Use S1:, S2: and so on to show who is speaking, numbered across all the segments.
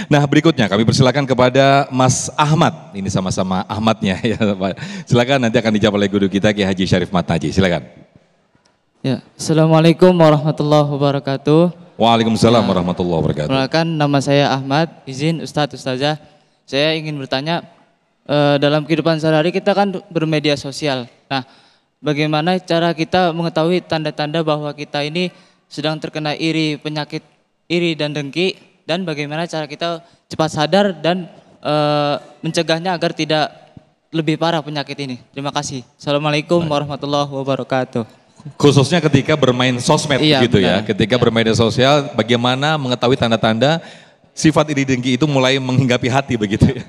S1: Nah, berikutnya kami persilakan kepada Mas Ahmad. Ini sama-sama Ahmadnya ya, Pak. Silakan, nanti akan dijawab oleh guru kita Kiai Haji Syarif Mataji. Silakan.
S2: Ya, Assalamualaikum warahmatullahi wabarakatuh.
S1: Waalaikumsalam warahmatullahi wabarakatuh.
S2: Perkenalkan, nama saya Ahmad. Izin Ustadz Ustazah, saya ingin bertanya, dalam kehidupan sehari-hari kita kan bermedia sosial. Nah, bagaimana cara kita mengetahui tanda-tanda bahwa kita ini sedang terkena penyakit iri dan dengki, dan bagaimana cara kita cepat sadar dan mencegahnya agar tidak lebih parah penyakit ini. Terima kasih. Assalamualaikum warahmatullahi wabarakatuh.
S1: Khususnya ketika bermain sosmed gitu ya. Ketika bermedia sosial, bagaimana mengetahui tanda-tanda sifat iri dengki itu mulai menghinggapi hati begitu ya.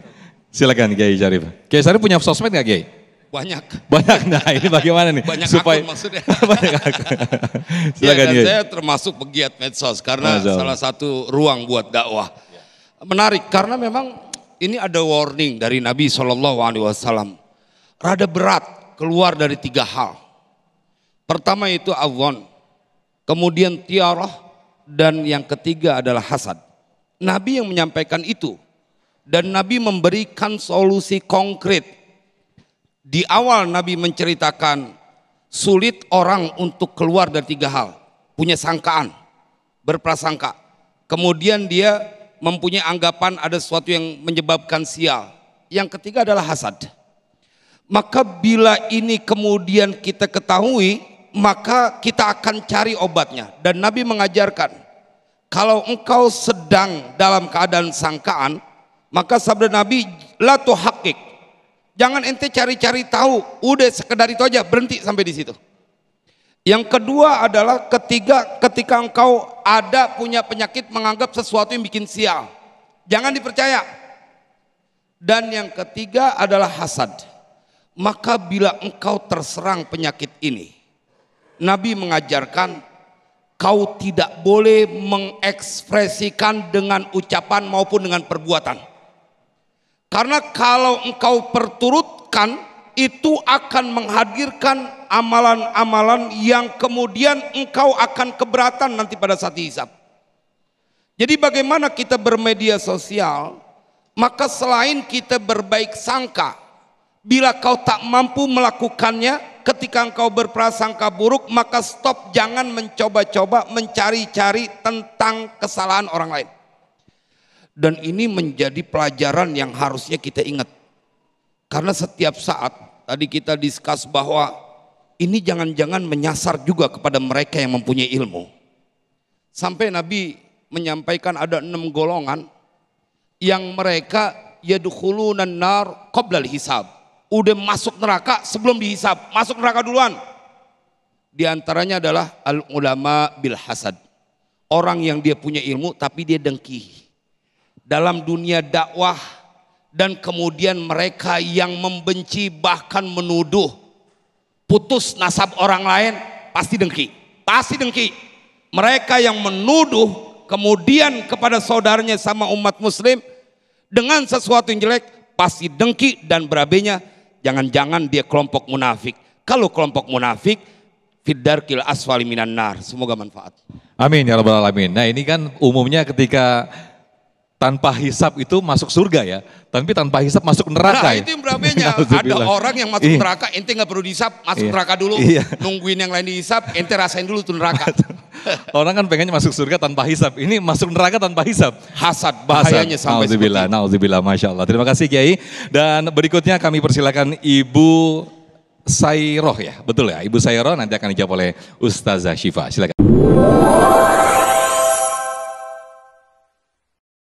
S1: Silakan Kiai Syarif. Kiai Syarif punya sosmed nggak Kiai?
S3: Banyak.
S1: Banyak. Nah, ini bagaimana nih?
S3: Banyak
S1: supaya
S3: akun maksudnya.
S1: Banyak akun.
S3: Silakan,
S1: ya, dan
S3: saya termasuk pegiat medsos karena salah satu ruang buat dakwah. Menarik karena memang ini ada warning dari Nabi SAW. Rada berat keluar dari 3 hal. Pertama itu awon, kemudian tiarah, dan yang ketiga adalah hasad. Nabi yang menyampaikan itu dan Nabi memberikan solusi konkret. Di awal Nabi menceritakan sulit orang untuk keluar dari 3 hal. Punya sangkaan, berprasangka. Kemudian dia mempunyai anggapan ada sesuatu yang menyebabkan sial. Yang ketiga adalah hasad. Maka bila ini kemudian kita ketahui, maka kita akan cari obatnya. Dan Nabi mengajarkan, kalau engkau sedang dalam keadaan sangkaan, maka sabda Nabi, la tuhaqqiq. Jangan ente cari-cari tahu, udah sekedar itu aja, berhenti sampai di situ. Yang kedua adalah ketika engkau ada punya penyakit menganggap sesuatu yang bikin sial, jangan dipercaya. Dan yang ketiga adalah hasad. Maka bila engkau terserang penyakit ini, Nabi mengajarkan kau tidak boleh mengekspresikan dengan ucapan maupun dengan perbuatan. Karena kalau engkau perturutkan, itu akan menghadirkan amalan-amalan yang kemudian engkau akan keberatan nanti pada saat dihisab. Jadi bagaimana kita bermedia sosial, maka selain kita berbaik sangka, bila kau tak mampu melakukannya, ketika engkau berprasangka buruk, maka stop, jangan mencoba-coba mencari-cari tentang kesalahan orang lain. Dan ini menjadi pelajaran yang harusnya kita ingat. Karena setiap saat, tadi kita diskus bahwa ini jangan-jangan menyasar juga kepada mereka yang mempunyai ilmu. Sampai Nabi menyampaikan ada 6 golongan yang mereka yadkhulunan nar qoblal hisab. Udah masuk neraka sebelum dihisab, masuk neraka duluan. Di antaranya adalah al-ulama bil hasad. Orang yang dia punya ilmu tapi dia dengki dalam dunia dakwah, dan kemudian mereka yang membenci bahkan menuduh putus nasab orang lain pasti dengki. Mereka yang menuduh kemudian kepada saudaranya sama umat muslim dengan sesuatu yang jelek pasti dengki dan berabenya. Jangan-jangan dia kelompok munafik. Kalau kelompok munafik, fiddarkil asfali minan nar. Semoga manfaat.
S1: Amin ya rabbal alamin. Nah, ini kan umumnya ketika tanpa hisab itu masuk surga ya, tapi tanpa hisab masuk neraka.
S3: Nah, itu yang berabenya. Ada orang yang masuk neraka, ente nggak perlu dihisab, masuk neraka dulu, nungguin yang lain dihisab, ente rasain dulu tuh neraka.
S1: Orang kan pengennya masuk surga tanpa hisab, ini masuk neraka tanpa hisab.
S3: Hasad, bahayanya sampai seperti itu.
S1: Nauzubillah, Masya Allah. Terima kasih Kiai. Dan berikutnya kami persilakan Ibu Sairoh ya, betul ya, Ibu Sairoh nanti akan dijawab oleh Ustazah Syifa. Silakan.